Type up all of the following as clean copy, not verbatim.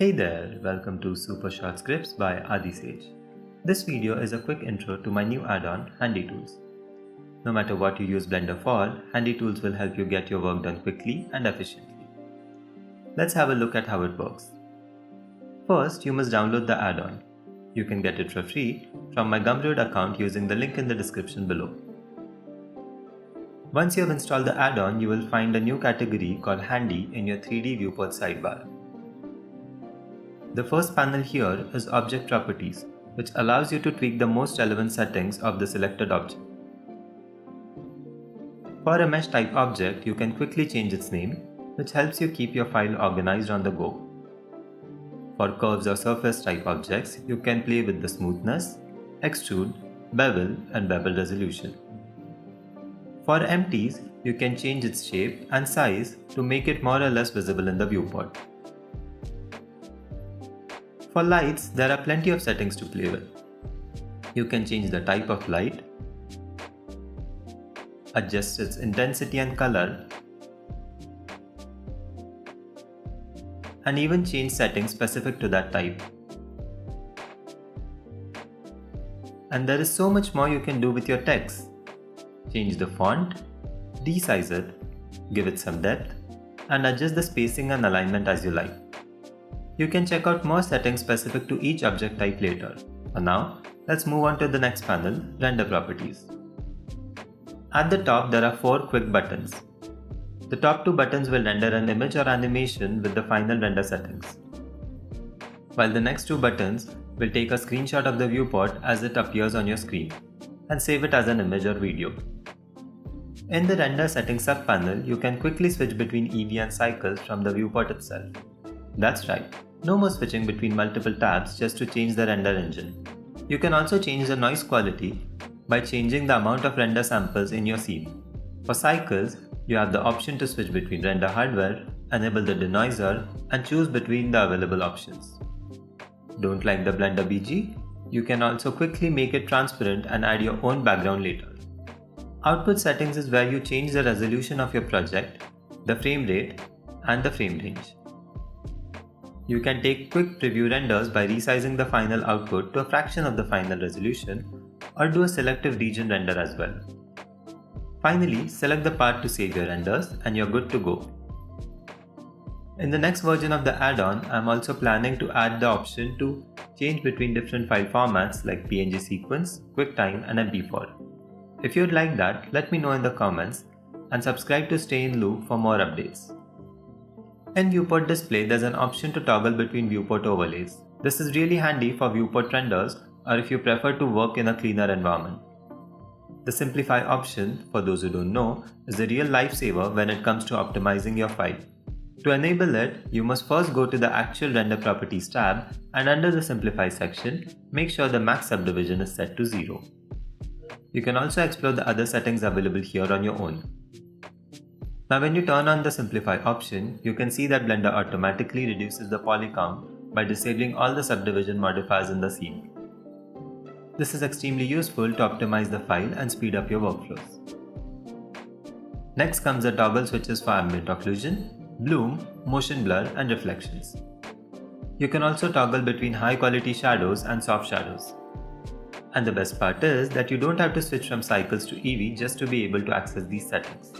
Hey there, welcome to Super Short Scripts by Adisage. This video is a quick intro to my new add-on, Handy Tools. No matter what you use Blender for, Handy Tools will help you get your work done quickly and efficiently. Let's have a look at how it works. First, you must download the add-on. You can get it for free from my Gumroad account using the link in the description below. Once you have installed the add-on, you will find a new category called Handy in your 3D Viewport sidebar. The first panel here is Object Properties, which allows you to tweak the most relevant settings of the selected object. For a mesh type object, you can quickly change its name, which helps you keep your file organized on the go. For curves or surface type objects, you can play with the smoothness, extrude, bevel, and bevel resolution. For empties, you can change its shape and size to make it more or less visible in the viewport. For lights, there are plenty of settings to play with. You can change the type of light, adjust its intensity and color, and even change settings specific to that type. And there is so much more you can do with your text. Change the font, resize it, give it some depth, and adjust the spacing and alignment as you like. You can check out more settings specific to each object type later. For now, let's move on to the next panel, Render Properties. At the top, there are 4 quick buttons. The top 2 buttons will render an image or animation with the final render settings, while the next 2 buttons will take a screenshot of the viewport as it appears on your screen and save it as an image or video. In the Render Settings sub-panel, you can quickly switch between EV and cycles from the viewport itself. That's right, no more switching between multiple tabs just to change the render engine. You can also change the noise quality by changing the amount of render samples in your scene. For cycles, you have the option to switch between render hardware, enable the denoiser, and choose between the available options. Don't like the Blender BG? You can also quickly make it transparent and add your own background later. Output settings is where you change the resolution of your project, the frame rate, and the frame range. You can take quick preview renders by resizing the final output to a fraction of the final resolution, or do a selective region render as well. Finally, select the part to save your renders and you're good to go. In the next version of the add-on, I'm also planning to add the option to change between different file formats like PNG sequence, QuickTime, and MP4. If you'd like that, let me know in the comments and subscribe to stay in loop for more updates. In Viewport Display, there's an option to toggle between viewport overlays. This is really handy for viewport renders or if you prefer to work in a cleaner environment. The Simplify option, for those who don't know, is a real lifesaver when it comes to optimizing your file. To enable it, you must first go to the actual Render Properties tab and under the Simplify section, make sure the max subdivision is set to 0. You can also explore the other settings available here on your own. Now when you turn on the Simplify option, you can see that Blender automatically reduces the poly count by disabling all the subdivision modifiers in the scene. This is extremely useful to optimize the file and speed up your workflows. Next comes the toggle switches for ambient occlusion, bloom, motion blur, and reflections. You can also toggle between high quality shadows and soft shadows. And the best part is that you don't have to switch from cycles to EV just to be able to access these settings.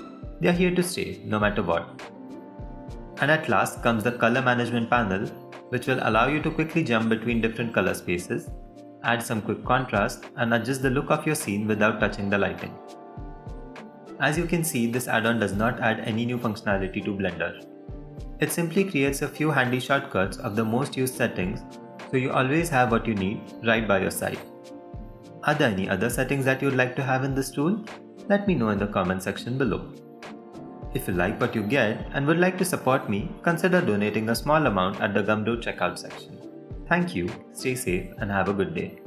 They are here to stay, no matter what. And at last comes the Color Management panel, which will allow you to quickly jump between different color spaces, add some quick contrast, and adjust the look of your scene without touching the lighting. As you can see, this add-on does not add any new functionality to Blender. It simply creates a few handy shortcuts of the most used settings, so you always have what you need right by your side. Are there any other settings that you'd like to have in this tool? Let me know in the comment section below. If you like what you get and would like to support me, consider donating a small amount at the Gumroad checkout section. Thank you, stay safe, and have a good day.